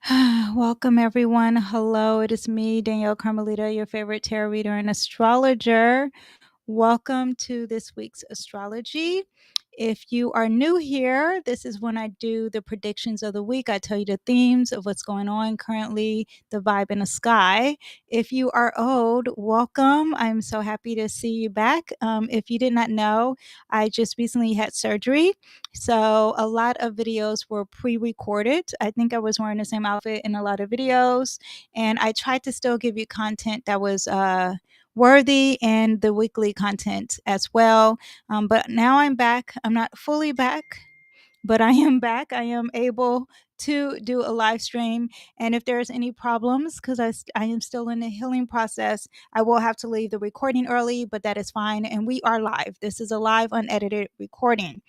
Welcome, everyone. Hello, it is me, Danyell Carmelita, your favorite tarot reader and astrologer. Welcome to this week's astrology. If you are new here, this is when I do the predictions of the week. I tell you the themes of what's going on currently, the vibe in the sky. If you are old, welcome. I'm so happy to see you back. If you did not know, I just recently had surgery. So a lot of videos were pre-recorded. I think I was wearing the same outfit in a lot of videos. And I tried to still give you content that was worthy and the weekly content as well. But now I'm back. I'm not fully back, but I am back. I am able to do a live stream. And if there's any problems, because I am still in the healing process, I will have to leave the recording early, but that is fine. And we are live. This is a live, unedited recording.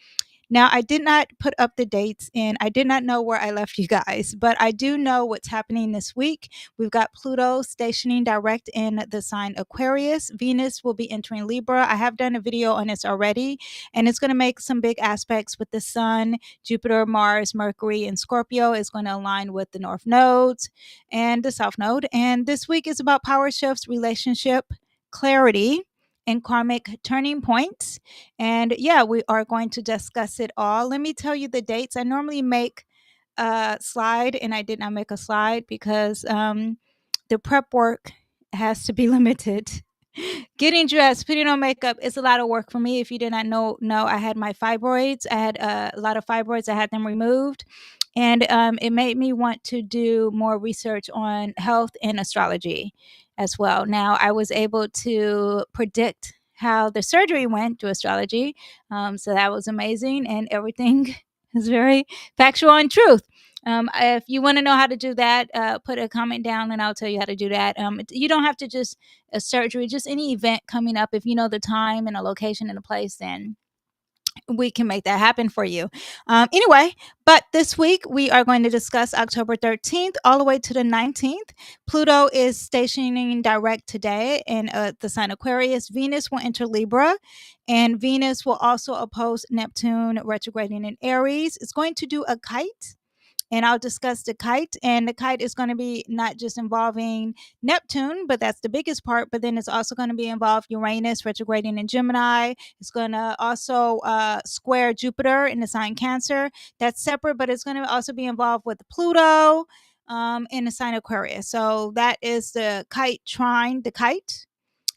Now, I did not put up the dates and I did not know where I left you guys, but I do know what's happening this week. We've got Pluto stationing direct in the sign Aquarius. Venus will be entering Libra. I have done a video on this already, and it's going to make some big aspects with the Sun, Jupiter, Mars, Mercury, and Scorpio is going to align with the North nodes and the South node. And this week is about power shifts, relationship, clarity, and karmic turning points. And yeah, we are going to discuss it all. Let me tell you the dates. I normally make a slide, and I did not make a slide because the prep work has to be limited. Getting dressed, putting on makeup is a lot of work for me. If you did not know, I had my fibroids. I had a lot of fibroids. I had them removed. And it made me want to do more research on health and astrology as well. Now, I was able to predict how the surgery went to astrology. So that was amazing. And everything is very factual and truth. If you want to know how to do that, put a comment down and I'll tell you how to do that. You don't have to just a surgery, just any event coming up. If you know the time and a location and a place, then we can make that happen for you. Anyway, but this week we are going to discuss October 13th all the way to the 19th. Pluto is stationing direct today in the sign Aquarius. Venus will enter Libra, and Venus will also oppose Neptune retrograding in Aries. It's going to do a kite, and I'll discuss the kite. And the kite is going to be not just involving Neptune, but that's the biggest part. But then it's also going to be involve Uranus retrograding in Gemini. It's going to also square Jupiter in the sign Cancer. That's separate, but it's going to also be involved with Pluto in the sign Aquarius. So that is the kite trine, the kite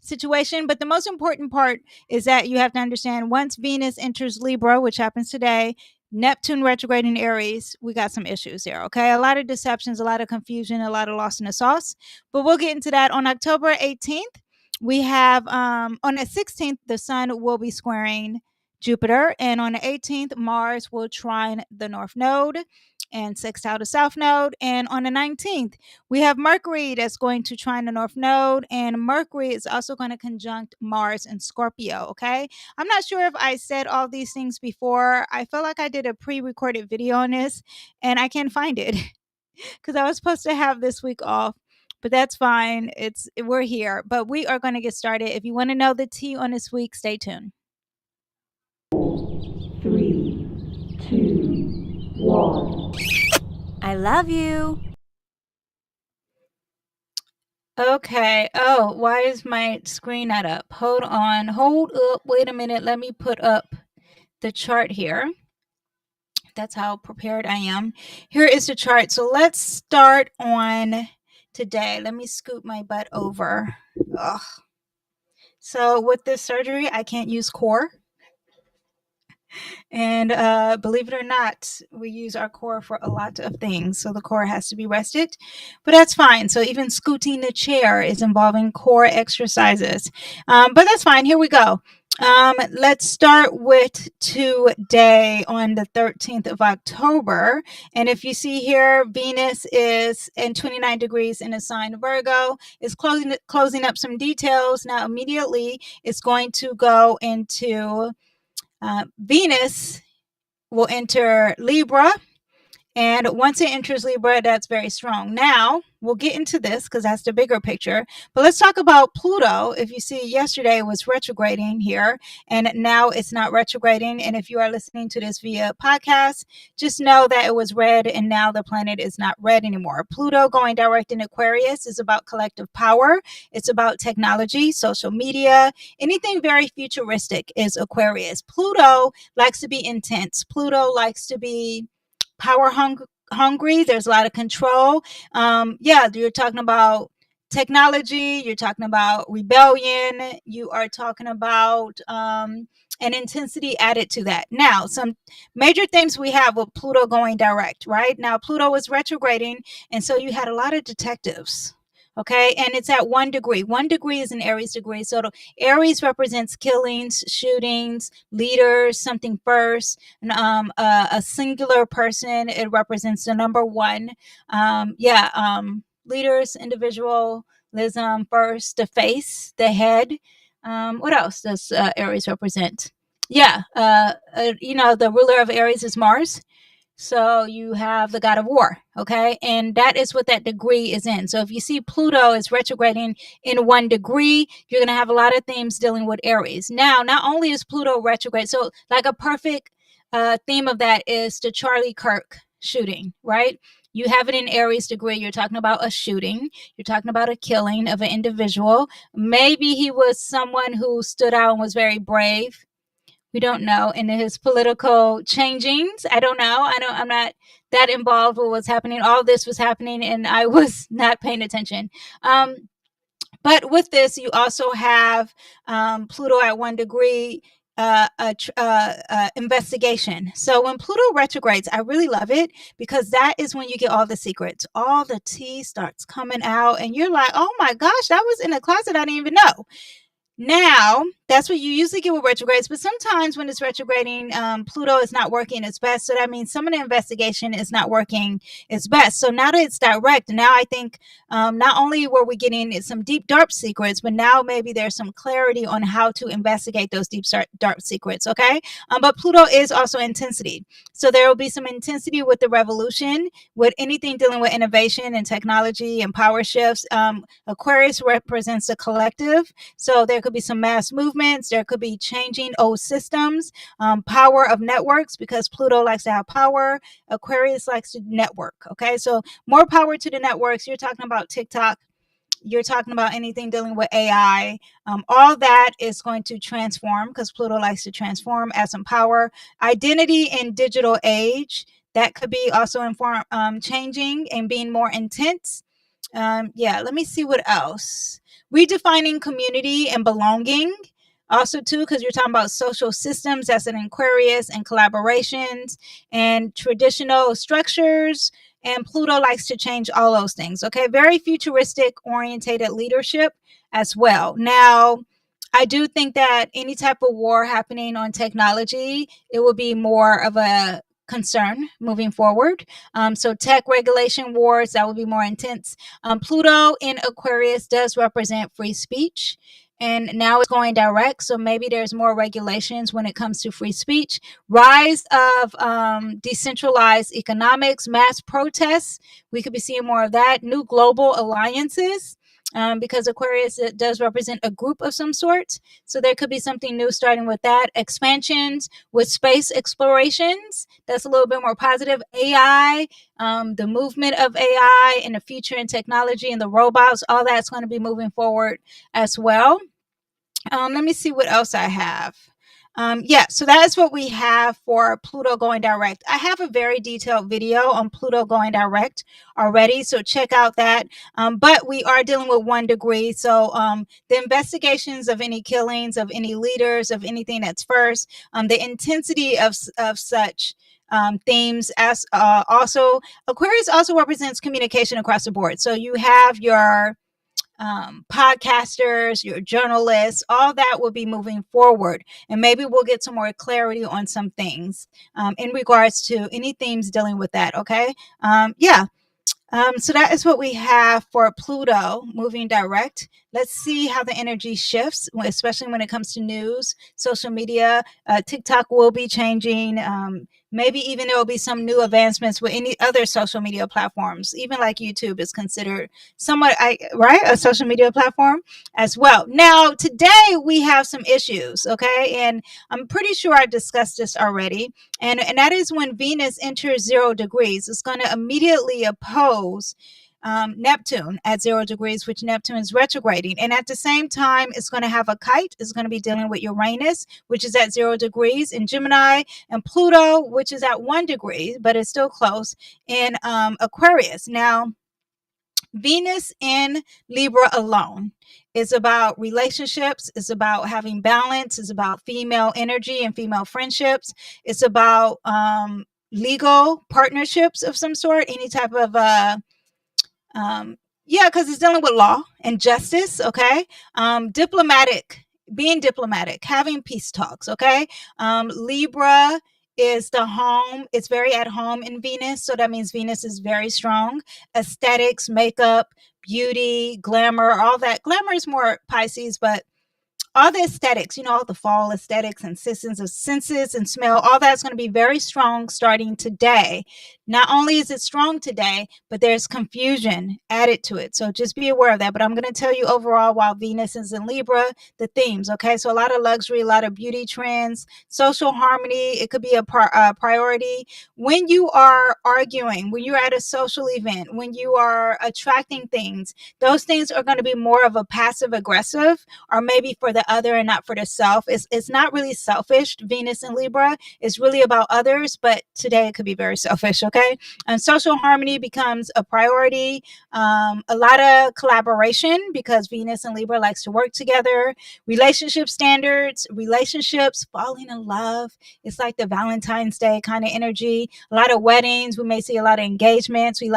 situation. But the most important part is that you have to understand once Venus enters Libra, which happens today, Neptune retrograde in Aries, we got some issues here, okay? A lot of deceptions, a lot of confusion, a lot of lost in the sauce. But we'll get into that. On October 18th, we have, on the 16th, the Sun will be squaring Jupiter. And on the 18th, Mars will trine the North Node and sextile the South Node. And on the 19th, we have Mercury that's going to trine the North Node. And Mercury is also going to conjunct Mars and Scorpio, okay? I'm not sure if I said all these things before. I feel like I did a pre-recorded video on this and I can't find it because I was supposed to have this week off, but that's fine. We're here, but we are going to get started. If you want to know the tea on this week, stay tuned. 3, 2, 1. I love you. Okay. Oh, why is my screen not up? Hold on. Hold up. Wait a minute. Let me put up the chart here. That's how prepared I am. Here is the chart. So let's start on today. Let me scoot my butt over. Ugh. So with this surgery, I can't use core. And believe it or not, we use our core for a lot of things. So the core has to be rested, but that's fine. So even scooting the chair is involving core exercises. But that's fine. Here we go. Let's start with today on the 13th of October. And if you see here, Venus is in 29 degrees in the sign Virgo. It's closing up some details. Now immediately it's going to go into Venus will enter Libra, And once it enters Libra, that's very strong. Now, we'll get into this because that's the bigger picture. But let's talk about Pluto. If you see, yesterday it was retrograding here, and now it's not retrograding. And if you are listening to this via podcast, just know that it was red, and now the planet is not red anymore. Pluto going direct in Aquarius is about collective power. It's about technology, social media, anything very futuristic is Aquarius. Pluto likes to be intense. Pluto likes to be power hungry. There's a lot of control. You're talking about technology. You're talking about rebellion. You are talking about an intensity added to that. Now, some major things we have with Pluto going direct, right? Now, Pluto is retrograding, and so you had a lot of detectives. Okay, and it's at 1 degree. 1 degree is an Aries degree. So Aries represents killings, shootings, leaders, something first, a singular person. It represents the number 1. Leaders, individualism first, the face, the head. What else does Aries represent? The ruler of Aries is Mars. So you have the god of war, okay? And that is what that degree is in. So if you see Pluto is retrograding in 1 degree, you're going to have a lot of themes dealing with Aries. Now, not only is Pluto retrograde, so like a perfect theme of that is the Charlie Kirk shooting, right? You have it in Aries degree. You're talking about a shooting. You're talking about a killing of an individual. Maybe he was someone who stood out and was very brave. We don't know. And his political changings, I don't know. I'm not that involved with what's happening. All this was happening and I was not paying attention. But with this, you also have Pluto at 1 degree. Investigation. So when Pluto retrogrades, I really love it because that is when you get all the secrets. All the tea starts coming out and you're like, oh my gosh, that was in a closet I didn't even know. Now, that's what you usually get with retrogrades, but sometimes when it's retrograding, Pluto is not working its best. So that means some of the investigation is not working its best. So now that it's direct, now I think not only were we getting some deep, dark secrets, but now maybe there's some clarity on how to investigate those deep, dark secrets, okay? But Pluto is also intensity. So there will be some intensity with the revolution, with anything dealing with innovation and technology and power shifts. Aquarius represents the collective. So there could be some mass movements. There could be changing old systems, power of networks, because Pluto likes to have power. Aquarius likes to network. Okay, so more power to the networks. You're talking about TikTok. You're talking about anything dealing with AI. All that is going to transform because Pluto likes to transform, add some power. Identity in digital age. That could be also changing and being more intense. Let me see what else. Redefining community and belonging. Also, too, because you're talking about social systems, that's an Aquarius, and collaborations and traditional structures. And Pluto likes to change all those things. Okay, very futuristic orientated leadership as well. Now, I do think that any type of war happening on technology, it will be more of a concern moving forward. So tech regulation wars, that will be more intense. Pluto in Aquarius does represent free speech. And now it's going direct. So maybe there's more regulations when it comes to free speech. Rise of decentralized economics, mass protests. We could be seeing more of that. New global alliances. Because Aquarius does represent a group of some sort. So there could be something new starting with that. Expansions with space explorations. That's a little bit more positive. AI, the movement of AI in the future and technology and the robots, all that's going to be moving forward as well. Let me see what else I have. So that is what we have for Pluto going direct. I have a very detailed video on Pluto going direct already, so check out that. But we are dealing with 1 degree, so the investigations of any killings, of any leaders, of anything that's first, the intensity of such themes, as also Aquarius also represents communication across the board. So you have your podcasters, your journalists, all that will be moving forward. And maybe we'll get some more clarity on some things in regards to any themes dealing with that. Okay. So that is what we have for Pluto moving direct. Let's see how the energy shifts, especially when it comes to news, social media. TikTok will be changing. Maybe even there will be some new advancements with any other social media platforms, even like YouTube is considered somewhat, right, a social media platform as well. Now, today we have some issues, okay? And I'm pretty sure I discussed this already. And that is when Venus enters 0 degrees, it's going to immediately oppose Neptune at 0 degrees, which Neptune is retrograding. And at the same time, it's going to have a kite. It's going to be dealing with Uranus, which is at 0 degrees in Gemini, and Pluto, which is at 1 degree, but it's still close in Aquarius. Now, Venus in Libra alone is about relationships, it's about having balance, it's about female energy and female friendships, it's about legal partnerships of some sort, any type of yeah, because it's dealing with law and justice, okay? Diplomatic, being diplomatic, having peace talks, okay? Libra is the home, it's very at home in Venus, so that means Venus is very strong. Aesthetics, makeup, beauty, glamour, all that. Glamour is more Pisces, but all the aesthetics, all the fall aesthetics and systems of senses and smell, all that's going to be very strong starting today. Not only is it strong today, but there's confusion added to it. So just be aware of that. But I'm going to tell you overall, while Venus is in Libra, the themes. Okay. So a lot of luxury, a lot of beauty trends, social harmony. It could be a priority. When you are arguing, when you're at a social event, when you are attracting things, those things are going to be more of a passive aggressive, or maybe for the other and not for the self. It's not really selfish. Venus in Libra is really about others, but today it could be very selfish. Okay. And social harmony becomes a priority. A lot of collaboration because Venus and Libra likes to work together. Relationship standards, relationships, falling in love. It's like the Valentine's Day kind of energy. A lot of weddings. We may see a lot of engagements. We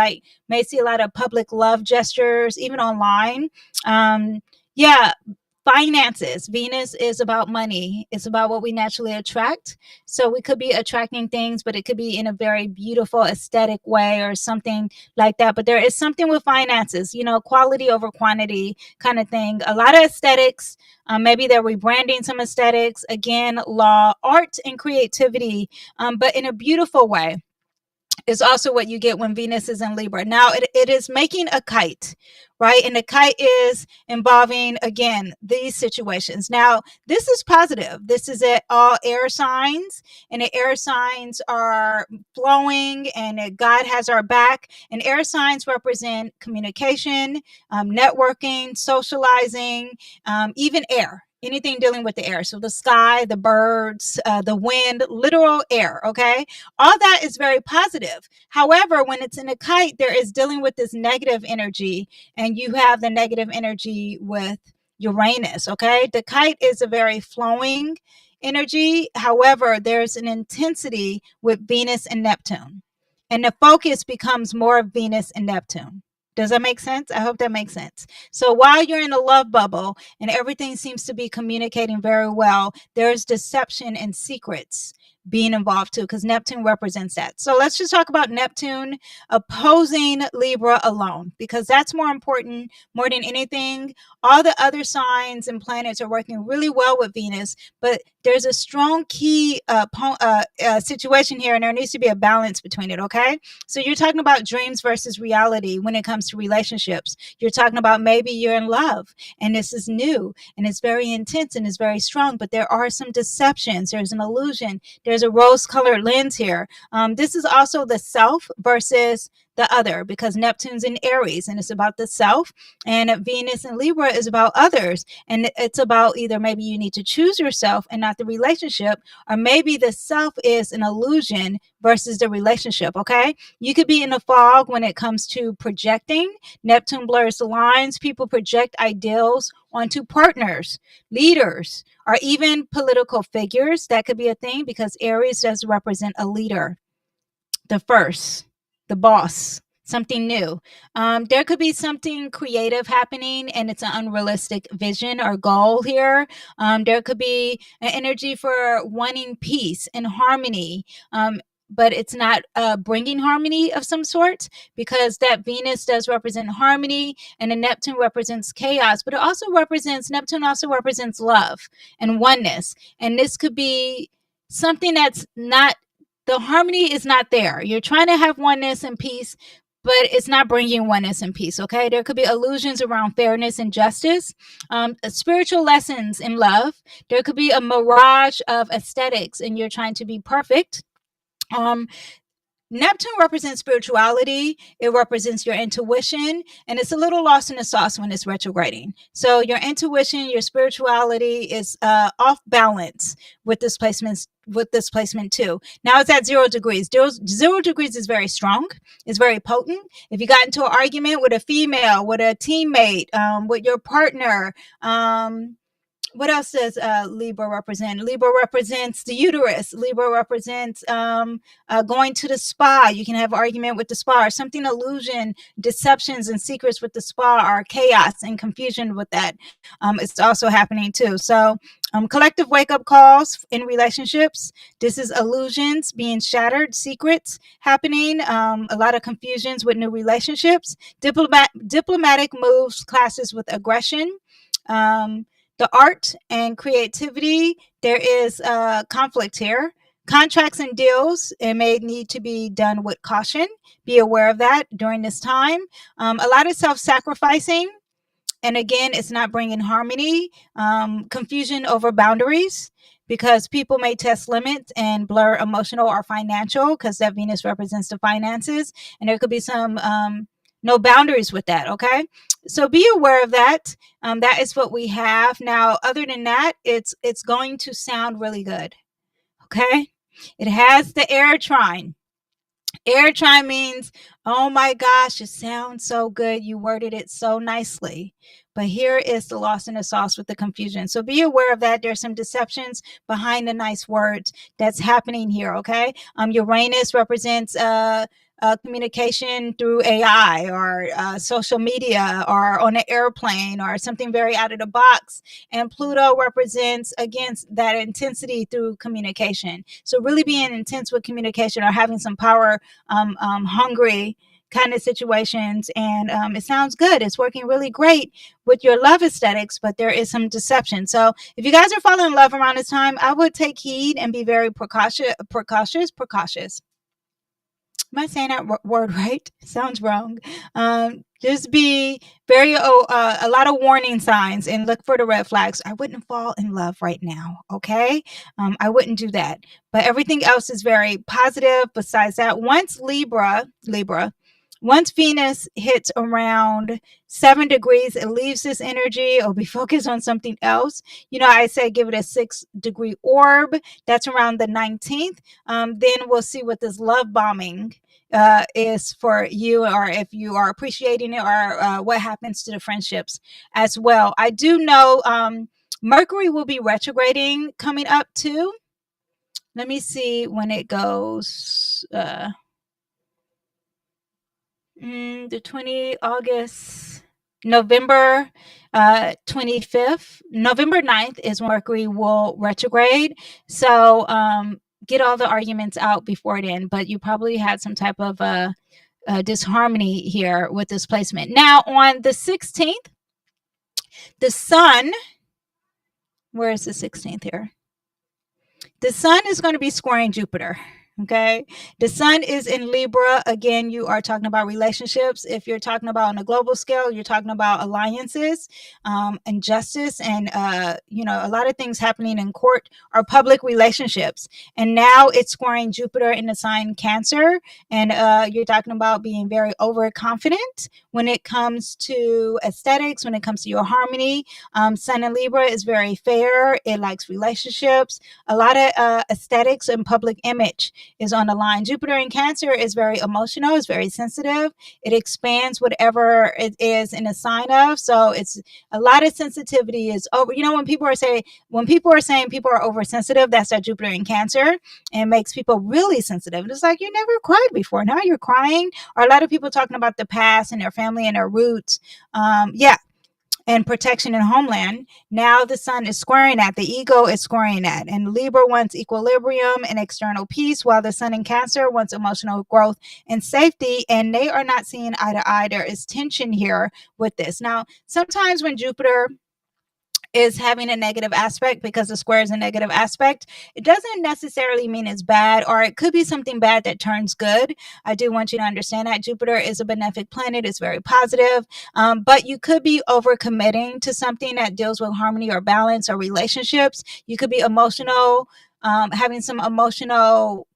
may see a lot of public love gestures, even online. Yeah, finances. Venus is about money. It's about what we naturally attract. So we could be attracting things, but it could be in a very beautiful aesthetic way or something like that. But there is something with finances, quality over quantity kind of thing. A lot of aesthetics. Maybe they're rebranding some aesthetics. Again, law, art, and creativity, but in a beautiful way. Is also what you get when Venus is in Libra. Now it is making a kite, right? And the kite is involving, again, these situations. Now, this is positive. This is at all air signs, and the air signs are flowing, and God has our back. And air signs represent communication, networking, socializing, even air. Anything dealing with the air. So the sky, the birds, the wind, literal air, okay? All that is very positive. However, when it's in a kite, there is dealing with this negative energy, and you have the negative energy with Uranus, okay? The kite is a very flowing energy. However, there's an intensity with Venus and Neptune, and the focus becomes more of Venus and Neptune. Does that make sense? I hope that makes sense. So while you're in a love bubble and everything seems to be communicating very well, there's deception and secrets being involved too, because Neptune represents that. So let's just talk about Neptune opposing Libra alone, because that's more important more than anything. All the other signs and planets are working really well with Venus, but there's a strong key situation here, and there needs to be a balance between it, okay? So you're talking about dreams versus reality when it comes to relationships. You're talking about maybe you're in love, and this is new, and it's very intense, and it's very strong, but there are some deceptions. There's an illusion. There's a rose-colored lens here. This is also the self versus the other, because Neptune's in Aries, and it's about the self, and Venus in Libra is about others, and it's about either maybe you need to choose yourself and not the relationship, or maybe the self is an illusion versus the relationship, okay? You could be in a fog when it comes to projecting. Neptune blurs the lines. People project ideals onto partners, leaders, or even political figures. That could be a thing, because Aries does represent a leader, the first, the boss, something new. There could be something creative happening, and it's an unrealistic vision or goal here. There could be an energy for wanting peace and harmony. But it's not bringing harmony of some sort, because that Venus does represent harmony, and the Neptune represents chaos, but Neptune also represents love and oneness. And this could be something that's not the harmony is not there. You're trying to have oneness and peace, but it's not bringing oneness and peace. Okay, there could be illusions around fairness and justice, spiritual lessons in love. There could be a mirage of aesthetics, and you're trying to be perfect. Neptune represents spirituality. It represents your intuition, and it's a little lost in the sauce when it's retrograding. So your intuition, your spirituality is off balance with this placement. Too. Now it's at 0 degrees. 0 degrees is very strong. It's very potent. If you got into an argument with a female, with a teammate, with your partner, what else does Libra represent? Libra represents the uterus. Libra represents going to the spa. You can have an argument with the spa, or something illusion, deceptions and secrets with the spa, or chaos and confusion with that. It's also happening too. So collective wake-up calls in relationships. This is illusions being shattered, secrets happening, a lot of confusions with new relationships, diplomatic moves, clashes with aggression. The art and creativity, there is conflict here. Contracts and deals, it may need to be done with caution. Be aware of that during this time. A lot of self-sacrificing. And again, it's not bringing harmony. Confusion over boundaries, because people may test limits and blur emotional or financial, because that Venus represents the finances. And there could be some no boundaries with that. Okay, so be aware of that. That is what we have now. Other than that, it's going to sound really good. Okay, it has the air trine. Air trine means, oh my gosh, it sounds so good. You worded it so nicely. But here is the loss in the sauce with the confusion. So be aware of that. There's some deceptions behind the nice words that's happening here, okay? Uranus represents communication through AI, or social media, or on an airplane, or something very out of the box. And Pluto represents, again, that intensity through communication. So really being intense with communication, or having some power hungry kind of situations. And it sounds good. It's working really great with your love aesthetics, but there is some deception. So if you guys are falling in love around this time, I would take heed and be very precautious. Am I saying that word right? It sounds wrong. Just be very, a lot of warning signs, and look for the red flags. I wouldn't fall in love right now, okay? I wouldn't do that. But everything else is very positive. Besides that, once once Venus hits around 7 degrees, it leaves this energy, or be focused on something else. I say give it a 6-degree orb. That's around the 19th. Then we'll see what this love bombing is for you, or if you are appreciating it, or what happens to the friendships as well. I do know Mercury will be retrograding coming up too. Let me see when it goes. The 20 August, November 25th, November 9th is when Mercury will retrograde. So get all the arguments out before then, but you probably had some type of disharmony here with this placement. Now on the 16th, the sun, where is the 16th here? The sun is going to be squaring Jupiter. Okay, the sun is in Libra. Again, you are talking about relationships. If you're talking about on a global scale, you're talking about alliances, and justice, and a lot of things happening in court or public relationships. And now it's squaring Jupiter in the sign Cancer, and you're talking about being very overconfident when it comes to aesthetics, when it comes to your harmony. Sun in Libra is very fair. It likes relationships. A lot of aesthetics and public image is on the line. Jupiter in Cancer is very emotional, it's very sensitive. It expands whatever it is in a sign of. So it's a lot of sensitivity is over. When people are saying people are oversensitive, that's that Jupiter in Cancer, and makes people really sensitive. It's like, you never cried before, now you're crying. Or a lot of people talking about the past and their family and their roots. And protection and homeland. Now the sun is squaring that. The ego is squaring that. And Libra wants equilibrium and external peace, while the sun in Cancer wants emotional growth and safety. And they are not seeing eye to eye. There is tension here with this. Now, sometimes when Jupiter is having a negative aspect, because the square is a negative aspect, it doesn't necessarily mean it's bad, or it could be something bad that turns good. I do want you to understand that Jupiter is a benefic planet. It's very positive, but you could be overcommitting to something that deals with harmony or balance or relationships. You could be emotional, having some emotional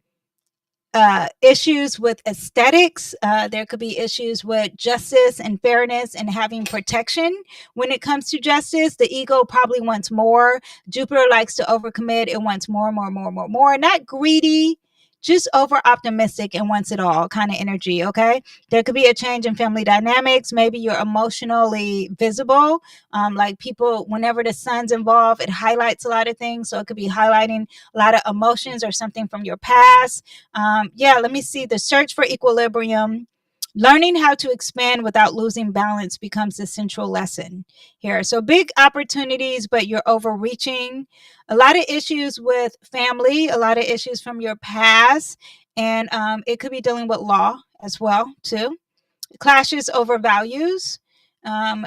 issues with aesthetics. There could be issues with justice and fairness and having protection. When it comes to justice, the ego probably wants more. Jupiter likes to overcommit. It wants more, more, more, more, more. Not greedy, just over optimistic and wants it all kind of energy. Okay. There could be a change in family dynamics. Maybe you're emotionally visible. Like people, whenever the sun's involved, it highlights a lot of things. So it could be highlighting a lot of emotions or something from your past. Let me see. The search for equilibrium. Learning how to expand without losing balance becomes the central lesson here. So big opportunities, but you're overreaching. A lot of issues with family, a lot of issues from your past, and it could be dealing with law as well too. Clashes over values. Um,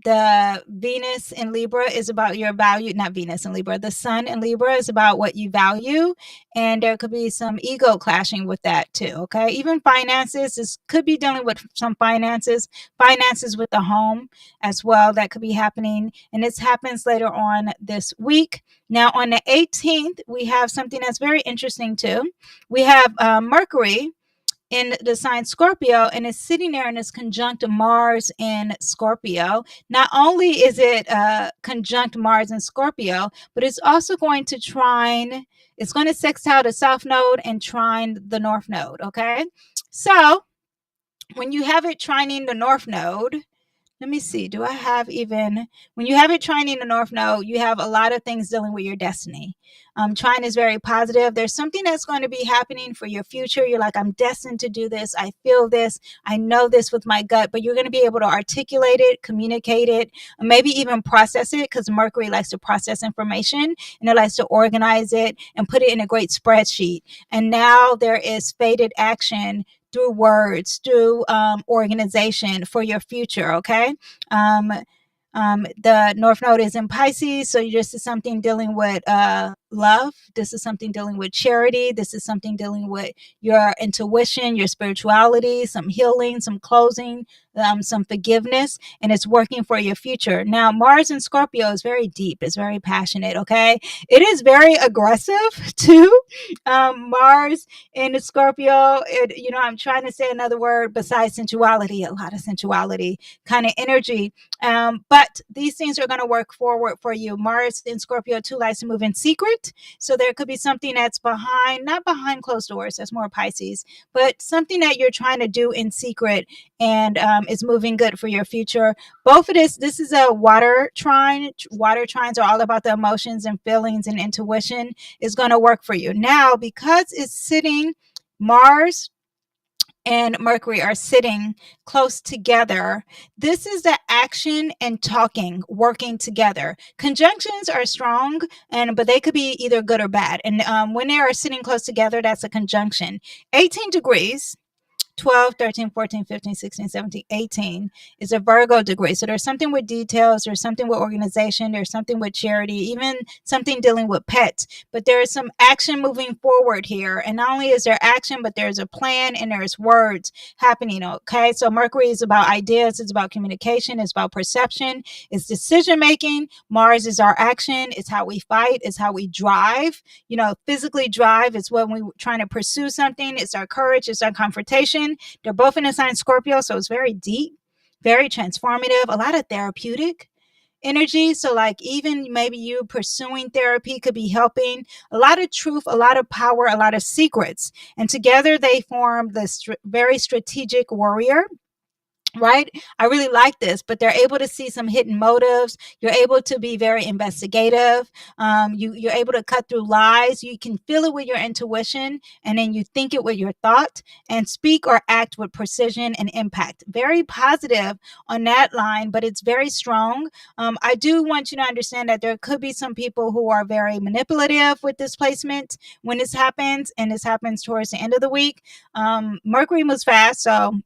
the Venus in Libra is about your value, not Venus in Libra. The Sun in Libra is about what you value, and there could be some ego clashing with that too. Okay, even finances. This could be dealing with some finances with the home as well. That could be happening, and this happens later on this week. Now, on the 18th, we have something that's very interesting too. We have Mercury in the sign Scorpio, and it's sitting there and it's conjunct Mars in Scorpio. Not only is it conjunct Mars in Scorpio, but it's also going to trine, it's going to sextile the south node and trine the north node. Okay. So when you have it trining the north node, let me see. Do I have even, when you have it trining the north node, you have a lot of things dealing with your destiny. Trine is very positive. There's something that's going to be happening for your future. You're like, I'm destined to do this. I feel this. I know this with my gut, but you're going to be able to articulate it, communicate it, maybe even process it, because Mercury likes to process information and it likes to organize it and put it in a great spreadsheet. And now there is fated action through words, through organization for your future. Okay. The North Node is in Pisces, so this is something dealing with love. This is something dealing with charity. This is something dealing with your intuition, your spirituality, some healing, some closing, some forgiveness, and it's working for your future. Now, Mars in Scorpio is very deep. It's very passionate, okay? It is very aggressive, too. Mars in Scorpio, I'm trying to say another word besides sensuality, a lot of sensuality kind of energy. But these things are going to work forward for you. Mars in Scorpio too likes to move in secret. So there could be something that's not behind closed doors. That's more Pisces, but something that you're trying to do in secret and is moving good for your future. Both of this is a water trine. Water trines are all about the emotions and feelings and intuition. Is going to work for you. Now, because it's sitting, Mars and Mercury are sitting close together. This is the action and talking, working together. Conjunctions are strong, but they could be either good or bad. And when they are sitting close together, that's a conjunction. 18 degrees. 12, 13, 14, 15, 16, 17, 18 is a Virgo degree. So there's something with details, there's something with organization, there's something with charity, even something dealing with pets. But there is some action moving forward here. And not only is there action, but there's a plan and there's words happening. Okay. So Mercury is about ideas, it's about communication, it's about perception, it's decision making. Mars is our action, it's how we fight, it's how we drive, physically drive. It's when we're trying to pursue something, it's our courage, it's our confrontation. They're both in the sign Scorpio, so it's very deep, very transformative, a lot of therapeutic energy. So like even maybe you pursuing therapy could be helping. A lot of truth, a lot of power, a lot of secrets. And together they form this very strategic warrior. Right? I really like this, but they're able to see some hidden motives. You're able to be very investigative. You're able to cut through lies. You can feel it with your intuition, and then you think it with your thought and speak or act with precision and impact. Very positive on that line, but it's very strong. I do want you to understand that there could be some people who are very manipulative with this placement when this happens, and this happens towards the end of the week. Mercury moves fast, so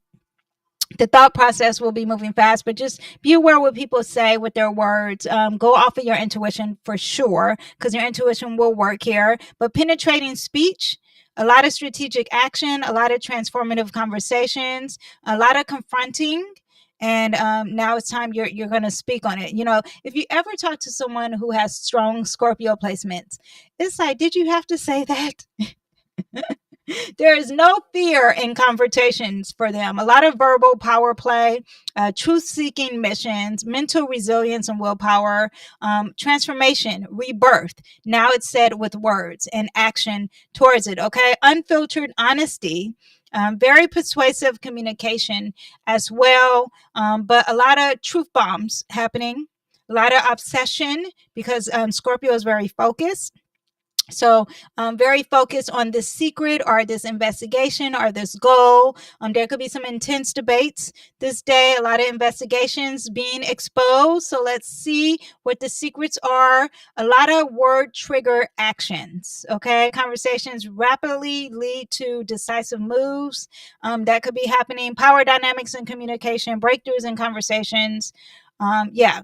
the thought process will be moving fast, but just be aware what people say with their words. Go off of your intuition for sure, because your intuition will work here. But penetrating speech, a lot of strategic action, a lot of transformative conversations, a lot of confronting. And now it's time you're going to speak on it. You know, if you ever talk to someone who has strong Scorpio placements, it's like, did you have to say that? There is no fear in confrontations for them. A lot of verbal power play, truth seeking missions, mental resilience and willpower, transformation, rebirth. Now it's said with words and action towards it. Okay. Unfiltered honesty. Very persuasive communication as well, but a lot of truth bombs happening, a lot of obsession because Scorpio is very focused. So, very focused on this secret or this investigation or this goal. There could be some intense debates this day, a lot of investigations being exposed. So, let's see what the secrets are. A lot of word trigger actions. Okay. Conversations rapidly lead to decisive moves that could be happening. Power dynamics and communication, breakthroughs in conversations. Yeah.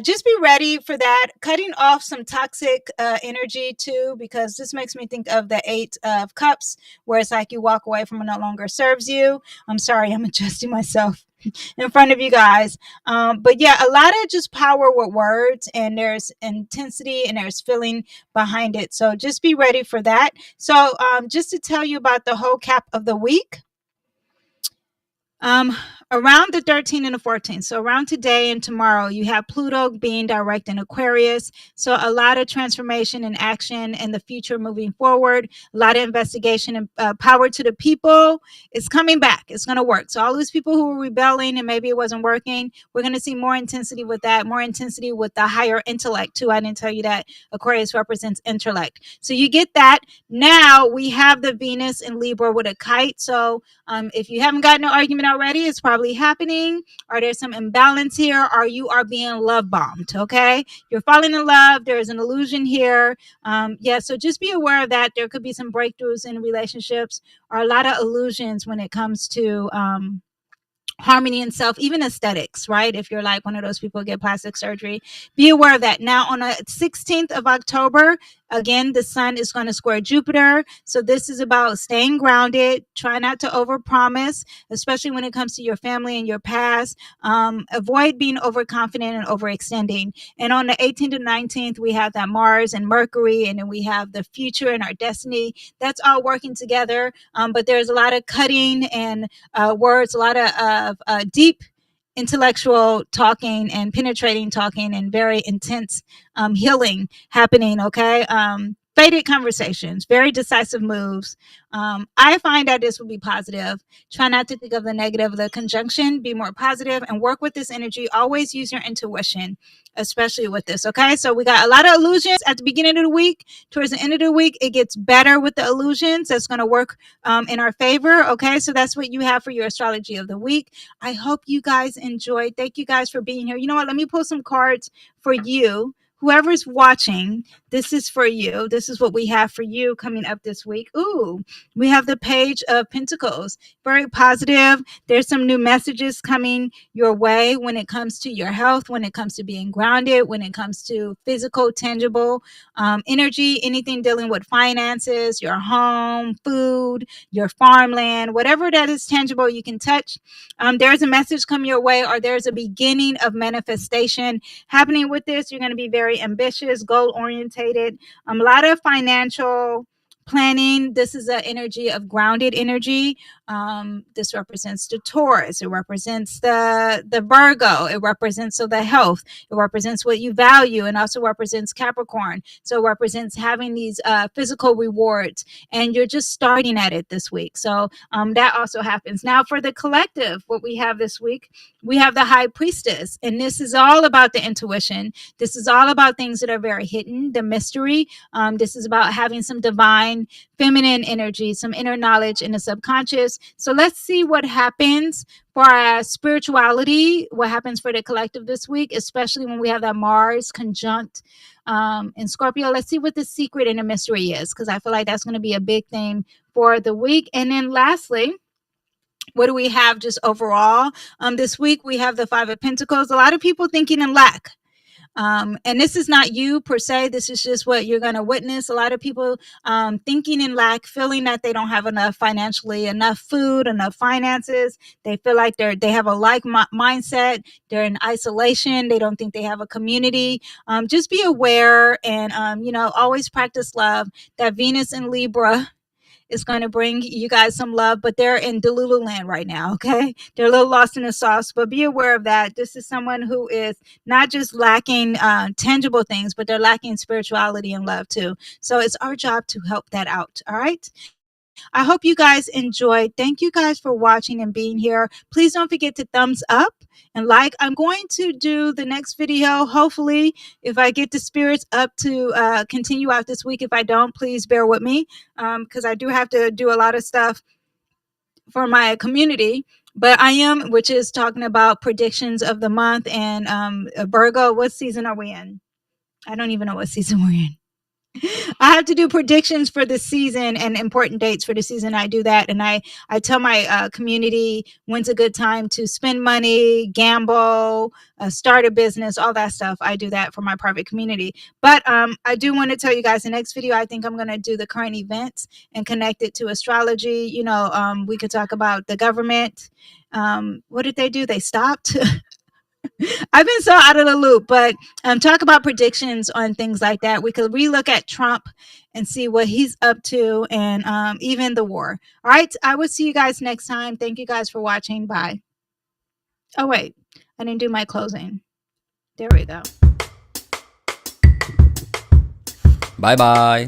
Just be ready for that. Cutting off some toxic energy too, because this makes me think of the Eight of Cups, where it's like you walk away from what no longer serves you. I'm sorry, I'm adjusting myself in front of you guys. But yeah, a lot of just power with words, and there's intensity and there's feeling behind it. So just be ready for that. So just to tell you about the whole cap of the week. Around the 13th and the 14th, so around today and tomorrow, you have Pluto being direct in Aquarius. So a lot of transformation and action in the future moving forward, a lot of investigation and power to the people is coming back. It's going to work. So all those people who were rebelling and maybe it wasn't working, we're going to see more intensity with that, more intensity with the higher intellect too. I didn't tell you that Aquarius represents intellect. So you get that. Now we have the Venus in Libra with a kite. So if you haven't gotten an argument already, it's probably happening. Or there's some imbalance here, or you are being love bombed. Okay, you're falling in love. There is an illusion here. Yeah, so just be aware of that. There could be some breakthroughs in relationships, or a lot of illusions when it comes to harmony and self, even aesthetics, right? If you're like one of those people who get plastic surgery, be aware of that. Now, on the 16th of October, again, the sun is going to square Jupiter. So this is about staying grounded. Try not to overpromise, especially when it comes to your family and your past. Avoid being overconfident and overextending. And on the 18th and 19th, we have that Mars and Mercury, and then we have the future and our destiny. That's all working together. But there's a lot of cutting and words, a lot of deep intellectual talking and penetrating talking and very intense healing happening. Okay. Faded conversations, very decisive moves. I find that this will be positive. Try not to think of the negative of the conjunction. Be more positive and work with this energy. Always use your intuition, especially with this. Okay. So we got a lot of illusions at the beginning of the week. Towards the end of the week, it gets better with the illusions. That's going to work in our favor. Okay. So that's what you have for your astrology of the week. I hope you guys enjoyed. Thank you guys for being here. You know what? Let me pull some cards for you. Whoever's watching, this is for you. This is what we have for you coming up this week. Ooh, we have the Page of Pentacles. Very positive. There's some new messages coming your way when it comes to your health, when it comes to being grounded, when it comes to physical, tangible energy, anything dealing with finances, your home, food, your farmland, whatever that is tangible you can touch. There's a message come your way, or there's a beginning of manifestation happening with this. You're going to be very ambitious, goal orientated, a lot of financial planning. This is an energy of grounded energy. This represents the Taurus. It represents the Virgo. It represents the health. It represents what you value, and also represents Capricorn. So it represents having these physical rewards, and you're just starting at it this week. So that also happens. Now for the collective, what we have this week, we have the High Priestess, and this is all about the intuition. This is all about things that are very hidden, the mystery. This is about having some divine feminine energy, some inner knowledge in the subconscious. So let's see what happens for our spirituality, what happens for the collective this week, especially when we have that Mars conjunct in Scorpio. Let's see what the secret and the mystery is, because I feel like that's going to be a big thing for the week. And then lastly, What do we have just overall? This week we have the Five of Pentacles. A lot of people thinking in lack. And this is not you per se. This is just what you're going to witness. A lot of people thinking in lack, feeling that they don't have enough financially, enough food, enough finances. They feel like they have a mindset. They're in isolation. They don't think they have a community. Just be aware and, always practice love. That Venus in Libra is going to bring you guys some love, but they're in Delulu land right now, okay? They're a little lost in the sauce, but be aware of that. This is someone who is not just lacking tangible things, but they're lacking spirituality and love too. So it's our job to help that out, all right? I hope you guys enjoyed. Thank you guys for watching and being here. Please don't forget to thumbs up and like. I'm going to do the next video, hopefully, if I get the spirits up to continue out this week. If I don't, please bear with me because I do have to do a lot of stuff for my community. But I am, which is talking about predictions of the month. And Virgo, what season are we in? I don't even know what season we're in. I have to do predictions for the season and important dates for the season. I do that. And I tell my community when's a good time to spend money, gamble, start a business, all that stuff. I do that for my private community. But I do want to tell you guys the next video, I think I'm going to do the current events and connect it to astrology. We could talk about the government. What did they do? They stopped. I've been so out of the loop, but talk about predictions on things like that. We could relook at Trump and see what he's up to, and even the war. All right, I will see you guys next time. Thank you guys for watching. Bye. Oh, wait, I didn't do my closing. There we go. Bye-bye.